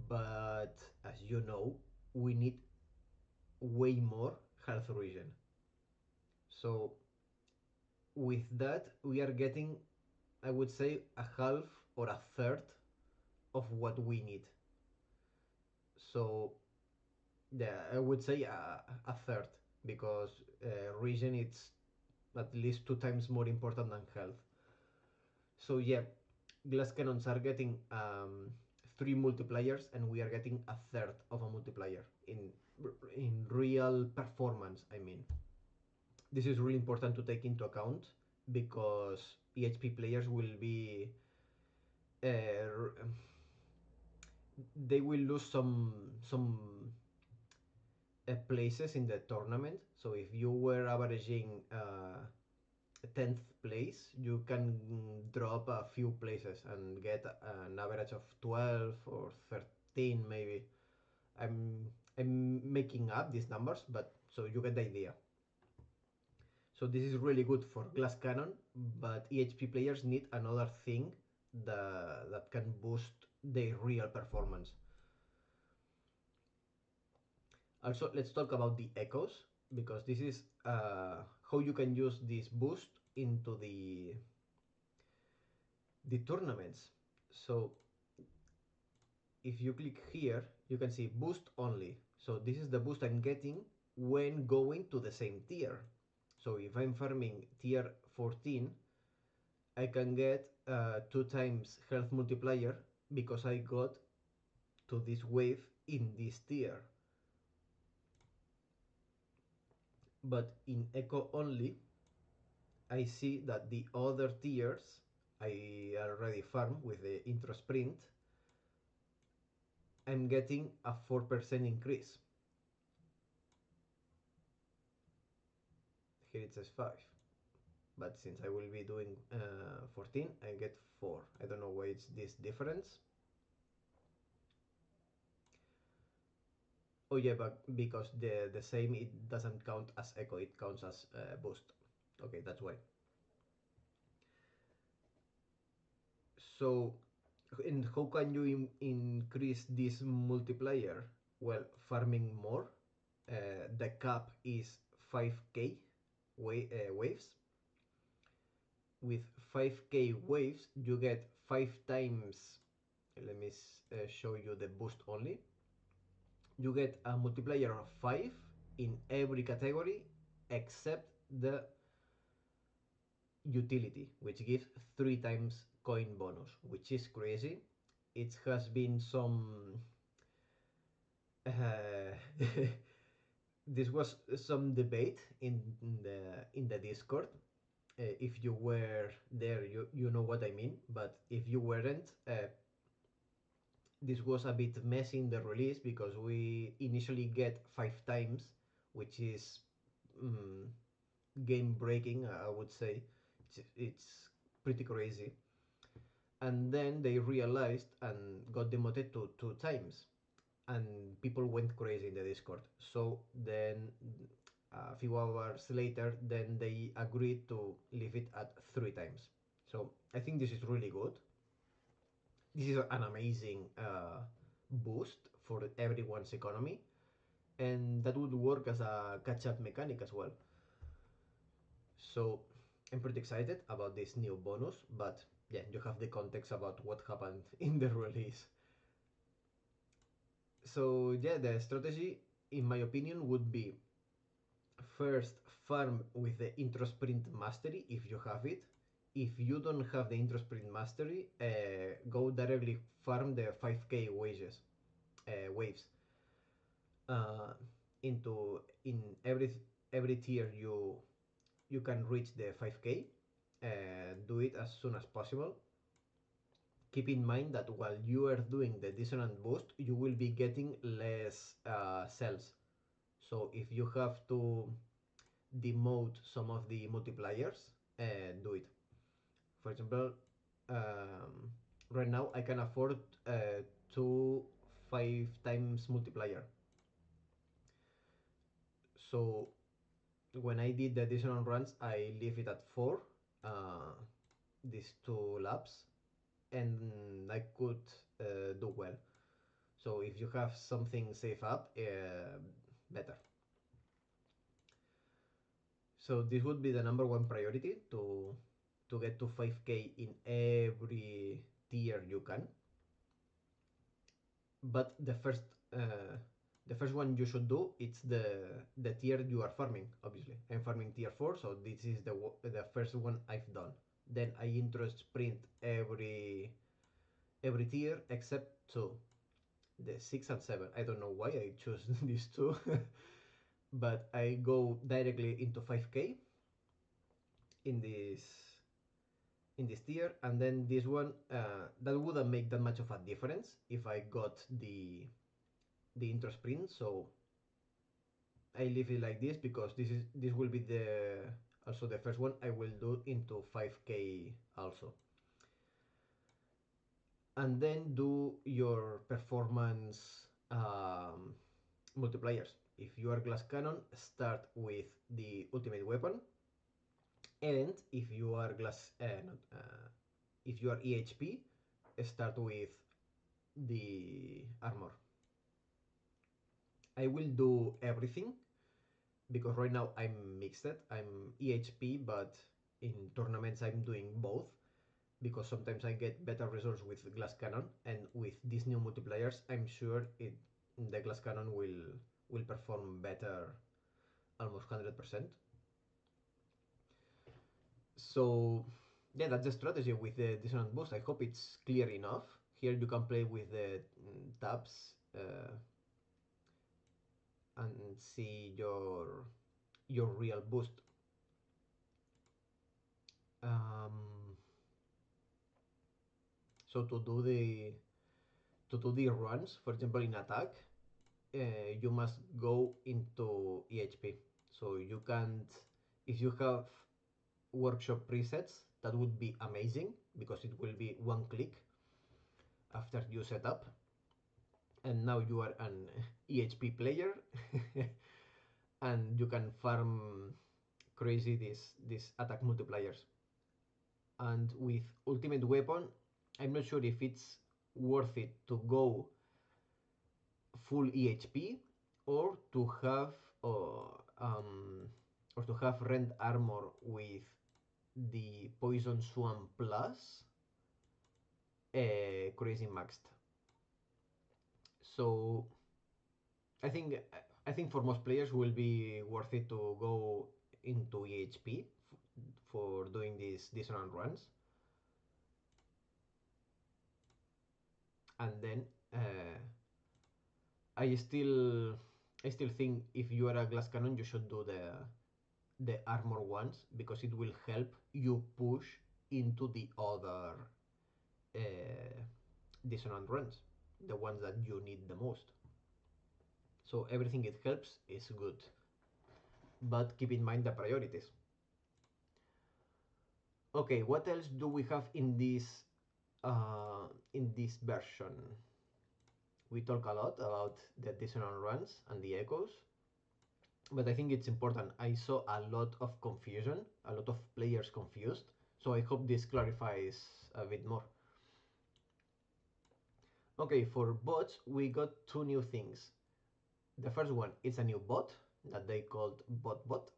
[SPEAKER 1] But as you know, we need way more health regen. So with that, we are getting, I would say, a half or a third of what we need. So yeah, I would say a third because regen it's at least 2 times more important than health. So yeah, glass cannons are getting 3 multipliers, and we are getting a third of a multiplier in real performance. I mean, this is really important to take into account because EHP players will be uh, they will lose some places in the tournament. So if you were averaging 10th place, you can drop a few places and get an average of 12 or 13 maybe. I'm making up these numbers, but so you get the idea. So this is really good for glass cannon, but EHP players need another thing that can boost their real performance. Also, let's talk about the echoes because this is how you can use this boost into the tournaments. So if you click here, you can see boost only. So this is the boost I'm getting when going to the same tier. So if I'm farming tier 14, I can get 2 times health multiplier because I got to this wave in this tier. But in echo only, I see that the other tiers I already farmed with the intro sprint, I'm getting a 4% increase. Here it says 5. But since I will be doing 14, I get 4. I don't know why it's this difference. Oh yeah, but because the same, it doesn't count as echo, it counts as boost. Okay, that's why. So And how can you increase this multiplier? Well, farming more. The cap is 5k waves. With 5k waves, you get 5 times. Let me show you the boost only. You get a multiplier of 5 in every category except the utility, which gives 3 times coin bonus, which is crazy. It has been some uh, this was some debate in the Discord. If you were there, you know what I mean. But if you weren't, this was a bit messy in the release because we initially get 5 times, which is um, game breaking, I would say. It's pretty crazy. And then they realized and got demoted to 2 times, and people went crazy in the Discord. So then a few hours later, then they agreed to leave it at 3 times. So I think this is really good. This is an amazing boost for everyone's economy, and that would work as a catch-up mechanic as well. So I'm pretty excited about this new bonus, but yeah, you have the context about what happened in the release. So yeah, the strategy, in my opinion, would be first farm with the intro sprint mastery if you have it. If you don't have the intro sprint mastery, go directly farm the 5k waves. Uh, in every tier you can reach the 5k. Do it as soon as possible. Keep in mind that while you are doing the dissonant boost, you will be getting less cells. So if you have to demote some of the multipliers, do it. For example, um, right now I can afford two 5 times multiplier. So when I did the additional runs, I leave it at 4, uh, these 2 laps, and I could do well. So if you have something safe up, better. So this would be the number one priority to get to 5k in every tier you can. But the first one you should do, it's the tier you are farming. Obviously, I'm farming tier 4, so this is the first one I've done. Then I intro sprint every tier except 2, the 6 and 7. I don't know why I chose these two, but I go directly into 5k in this tier, and then this one, that wouldn't make that much of a difference if I got the intro sprint. So I leave it like this because this will be also the first one I will do into 5k also. And then do your performance multipliers. If you are glass cannon, start with the ultimate weapon, and if you are if you are EHP, start with the armor. I will do everything because right now I'm mixed. I'm EHP, but in tournaments I'm doing both because sometimes I get better results with glass cannon, and with these new multipliers, I'm sure the glass cannon will perform better, almost 100%. So yeah, that's the strategy with the dissonant boost. I hope it's clear enough. Here you can play with the tabs and see your real boost. Um, so to do the runs, for example, in attack, you must go into EHP. So you can't, if you have workshop presets, that would be amazing because it will be one click after you set up. And now you are an EHP player and you can farm crazy these attack multipliers. And with ultimate weapon, I'm not sure if it's worth it to go full EHP or to have or to have rend armor with the poison swarm plus crazy maxed. So I think I think for most players will be worth it to go into EHP for doing these dissonant runs, and then I still I still think if you are a glass cannon, you should do the armor ones because it will help you push into the other dissonant runs, the ones that you need the most. So everything it helps is good, but keep in mind the priorities. Okay, what else do we have in this version? We talk a lot about the dissonant runs and the echoes, but I think it's important. I saw a lot of confusion, a lot of players confused, so I hope this clarifies a bit more. Okay, for bots, we got two new things. The first one is a new bot that they called bot.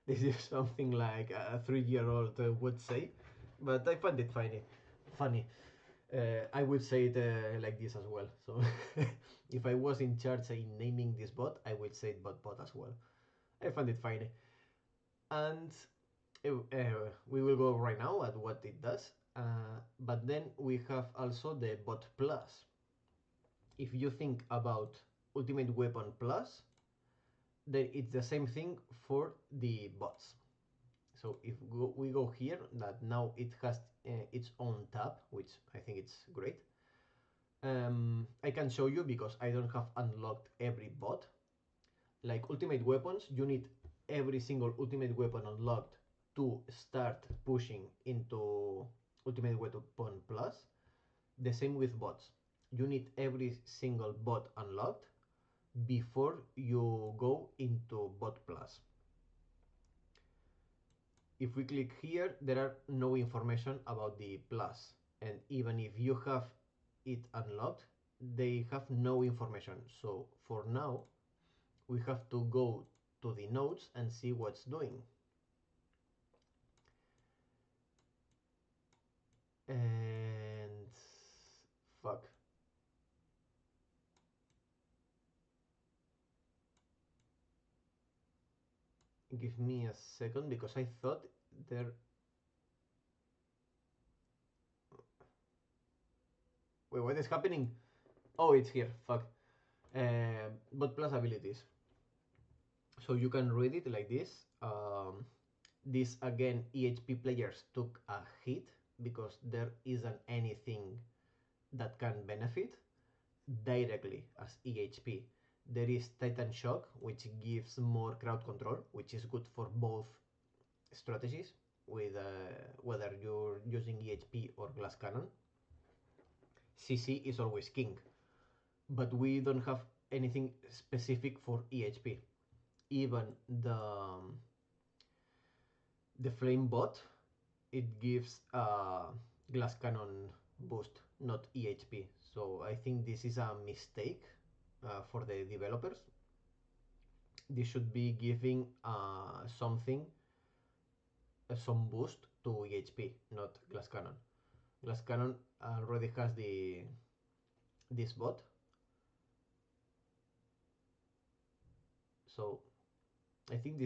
[SPEAKER 1] This is something like a 3-year-old would say, but I find it funny. I would say it like this as well. So if I was in charge in naming this bot, I would say bot as well. I find it funny, and we will go right now at what it does. But then we have also the bot plus. If you think about Ultimate Weapon Plus, then it's the same thing for the bots. So if we go here, that now it has its own tab, which I think it's great. I can show you because I don't have unlocked every bot. Like Ultimate Weapons, you need every single Ultimate Weapon unlocked to start pushing into Ultimate Weapon Plus. The same with bots. You need every single bot unlocked before you go into bot plus. If we click here, there are no information about the plus, and even if you have it unlocked, they have no information. So for now, we have to go to the nodes and see what's doing. And fuck. Give me a second because I thought there. Wait, what is happening? Oh, it's here. Fuck. Bot plus abilities. So you can read it like this. This again, EHP players took a hit because there isn't anything that can benefit directly as EHP. There is Titan Shock, which gives more crowd control, which is good for both strategies, with whether you're using EHP or Glass Cannon. CC is always king, but we don't have anything specific for EHP. Even the Flame Bot, it gives a Glass Cannon boost, not EHP. So I think this is a mistake for the developers. This should be giving some boost to EHP, not Glass Cannon. Glass Cannon already has this bot, so I think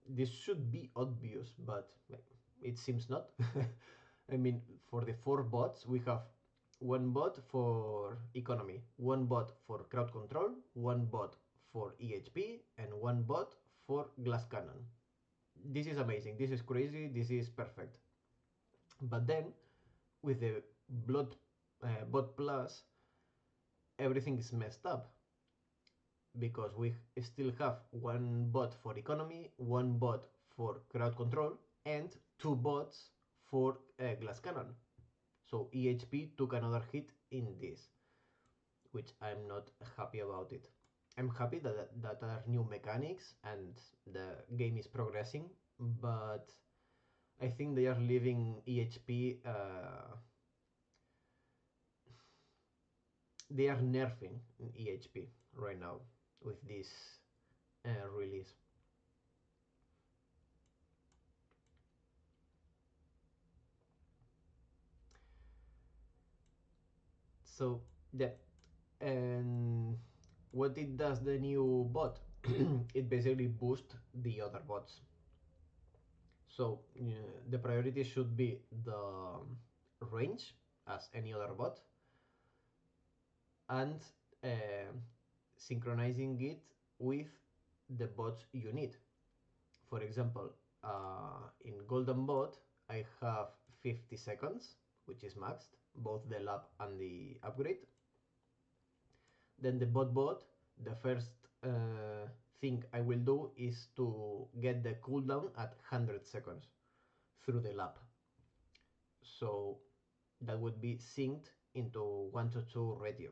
[SPEAKER 1] this should be obvious, but it seems not. I mean, for the 4 bots, we have one bot for economy, one bot for crowd control, one bot for EHP, and one bot for glass cannon. This is amazing. This is crazy. This is perfect. But then, with the blood bot plus, everything is messed up because we still have one bot for economy, one bot for crowd control, and 2 bots for glass cannon. So EHP took another hit in this, which I'm not happy about it. I'm happy that are new mechanics and the game is progressing, but I think they are leaving EHP they are nerfing EHP right now with this release. So yeah, and what it does the new bot, it basically boosts the other bots. So the priority should be the range as any other bot, and uh, synchronizing it with the bots you need. For example, in Golden Bot, I have 50 seconds, which is maxed, both the lab and the upgrade. Then the bot, the first thing I will do is to get the cooldown at 100 seconds through the lab. So that would be synced into 1 to 2 ratio.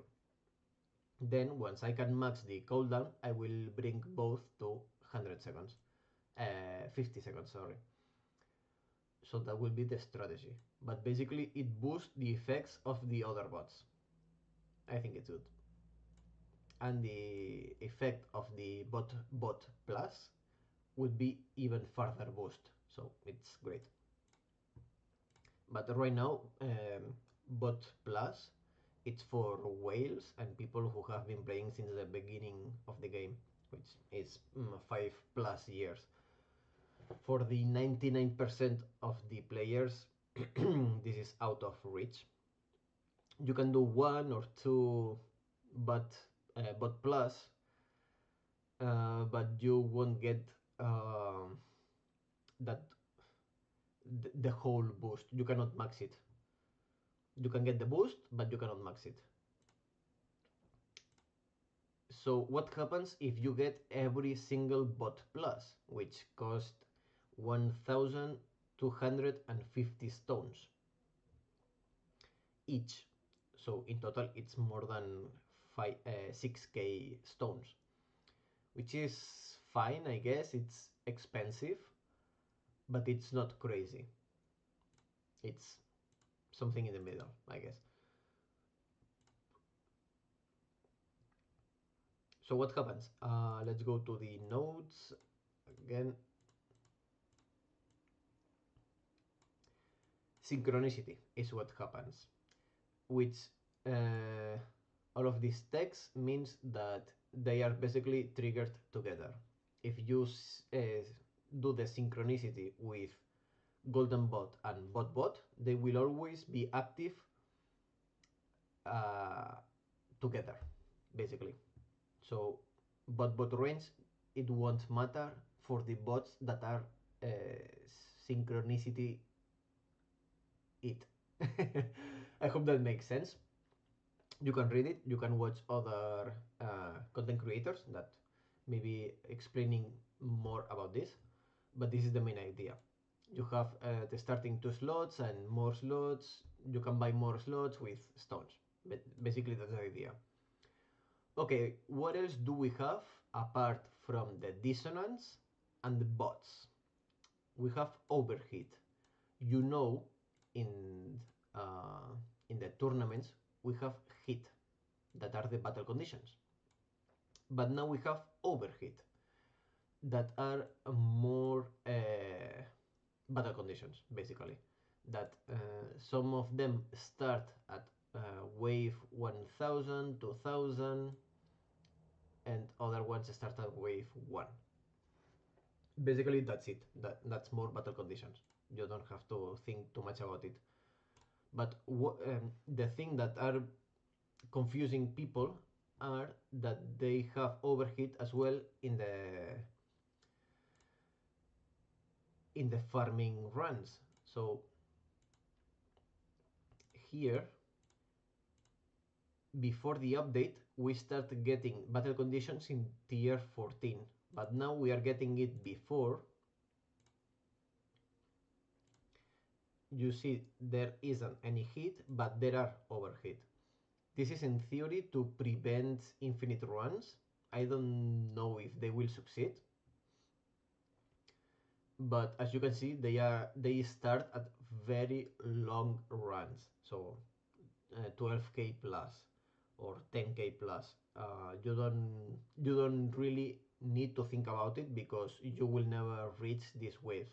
[SPEAKER 1] Then once I can max the cooldown, I will bring both to 100 seconds. 50 seconds, sorry. So that will be the strategy. But basically it boosts the effects of the other bots. I think it's good. And the effect of the bot plus would be even further boost. So it's great. But right now, bot plus, it's for whales and people who have been playing since the beginning of the game, which is 5+ years. For the 99% of the players, this is out of reach. You can do one or two but bot plus, but you won't get that the whole boost. You cannot max it. You can get the boost, but you cannot max it. So what happens if you get every single bot plus, which cost 1,250 stones each? So in total, it's more than 6k stones, which is fine, I guess. It's expensive, but it's not crazy. It's something in the middle, I guess. So what happens? Let's go to the nodes again. Synchronicity is what happens, which all of these texts means that they are basically triggered together. If you do the synchronicity with golden bot and bot, they will always be active uh, together, basically. So bot range, it won't matter for the bots that are uh, synchronicity it. I hope that makes sense. You can read it. You can watch other content creators that may be explaining more about this, but this is the main idea. You have the starting 2 slots and more slots. You can buy more slots with stones. But basically, that's the idea. Okay, what else do we have apart from the dissonance and the bots? We have overheat. You know, in uh, in the tournaments we have heat, that are the battle conditions. But now we have overheat, that are more battle conditions, basically. That some of them start at wave 1000, 2000, and other ones start at wave 1. Basically, that's it. That's more battle conditions. You don't have to think too much about it. But the thing that are confusing people are that they have overheat as well in the farming runs. So here, before the update, we start getting battle conditions in tier 14, but now we are getting it before. You see, there isn't any heat, but there are overheat. This is in theory to prevent infinite runs. I don't know if they will succeed, but as you can see, they start at very long runs, so 12k plus. or 10k plus. You don't really need to think about it because you will never reach this wave,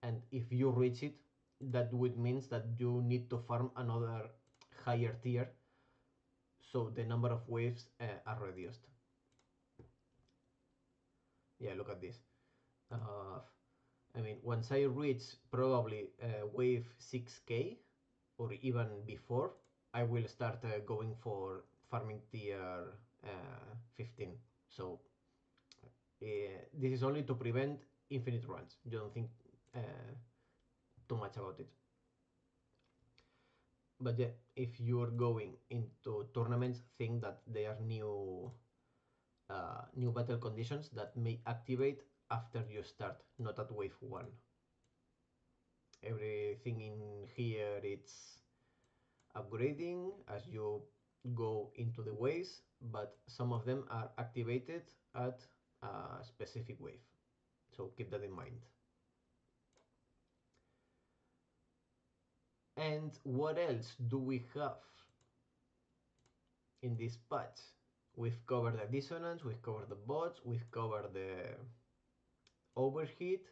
[SPEAKER 1] and if you reach it, that would means that you need to farm another higher tier, so the number of waves are reduced. Yeah, look at this. uh, I mean, once I reach probably wave 6k or even before, I will start going for farming tier 15. So this is only to prevent infinite runs. You don't think too much about it. But yeah, if you're going into tournaments, think that there are new battle conditions that may activate after you start, not at wave 1. Everything in here it's upgrading as you go into the waves, but some of them are activated at a specific wave. So keep that in mind. And what else do we have in this patch? We've covered the dissonance, we've covered the bots, we've covered the overheat.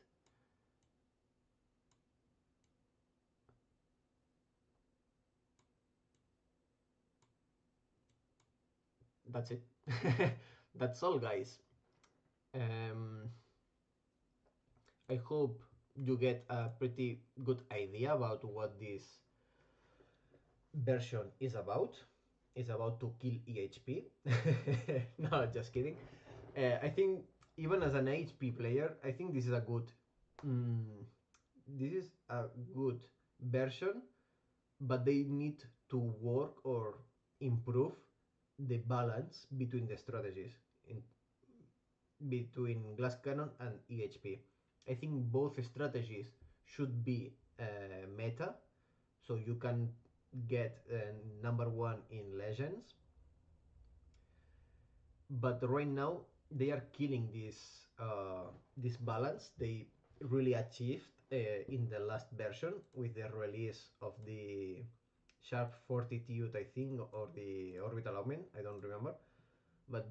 [SPEAKER 1] That's it. That's all, guys. Um, I hope you get a pretty good idea about what this version is about. It's about to kill EHP. No, just kidding. I think even as an HP player, I think this is a good. Mm, this is a good version, but they need to work or improve the balance between the strategies between Glass Cannon and EHP. I think both strategies should be meta, so you can get number one in Legends. But right now they are killing this balance. They really achieved in the last version with the release of the Sharp Fortitude, I think, or the Orbital Omen. I don't remember, but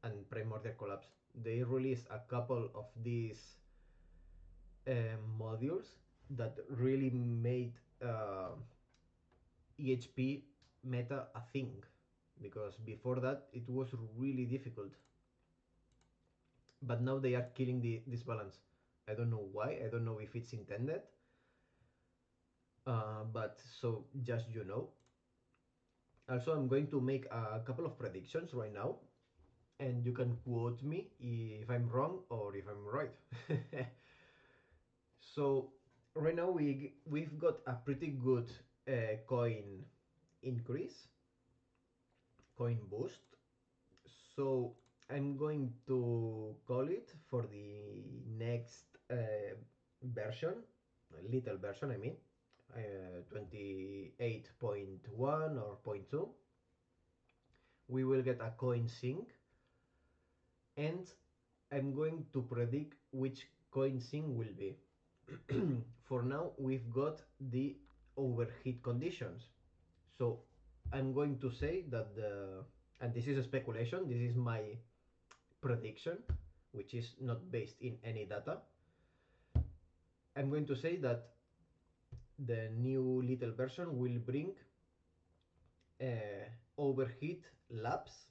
[SPEAKER 1] and Primordial Collapse. They released a couple of these modules that really made EHP meta a thing, because before that it was really difficult. But now they are killing this balance. I don't know why. I don't know if it's intended. But so just you know. Also, I'm going to make a couple of predictions right now, and you can quote me if I'm wrong or if I'm right. So right now we've got a pretty good coin increase, coin boost. So I'm going to call it for the next version, little version, I mean, 28.1 or point 2. We will get a coin sync, and I'm going to predict which coin sync will be. For now, we've got the overheat conditions. So I'm going to say that and this is a speculation, this is my prediction, which is not based in any data. I'm going to say that the new little version will bring overheat labs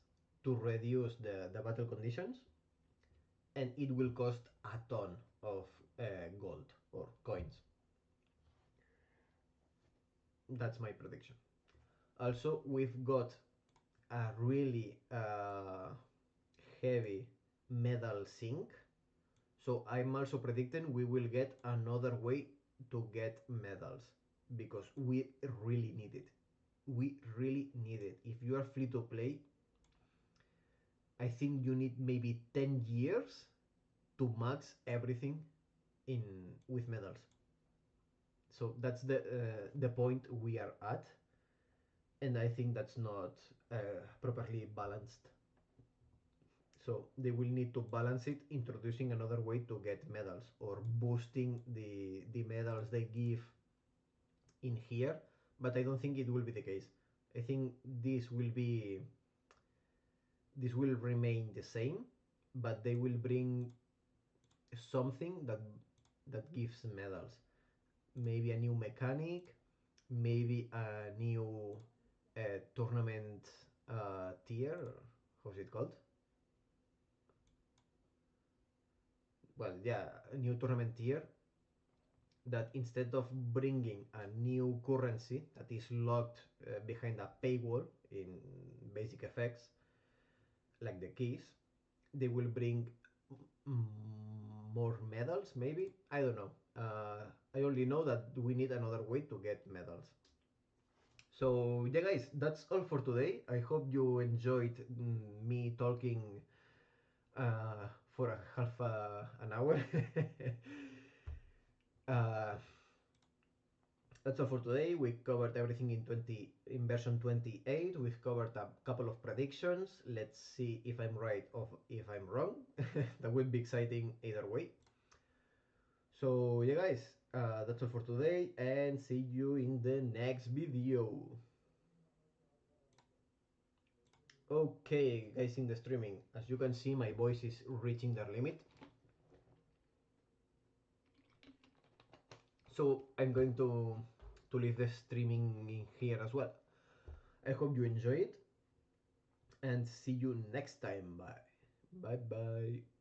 [SPEAKER 1] to reduce the battle conditions, and it will cost a ton of gold or coins. That's my prediction. Also, we've got a really heavy medal sink. So I'm also predicting we will get another way to get medals, because we really need it. We really need it. If you are free to play, I think you need maybe 10 years to max everything in with medals. So that's the point we are at, and I think that's not properly balanced. So they will need to balance it, introducing another way to get medals or boosting the medals they give in here, but I don't think it will be the case. I think this will remain the same, but they will bring something that gives medals. Maybe a new mechanic, maybe a new tournament tier. How's it called? Well, yeah, a new tournament tier that instead of bringing a new currency that is locked behind a paywall in basic effects, like the keys, they will bring more medals, maybe? I don't know. I only know that we need another way to get medals. So, yeah, guys, that's all for today. I hope you enjoyed me talking for a half an hour. uh, That's all for today. We covered everything in version 28. We've covered a couple of predictions. Let's see if I'm right or if I'm wrong. That would be exciting either way. So yeah, guys, that's all for today, and see you in the next video. Okay, guys, in the streaming, as you can see, my voice is reaching their limit. So I'm going to leave the streaming in here as well. I hope you enjoy it, and see you next time. Bye. Bye bye.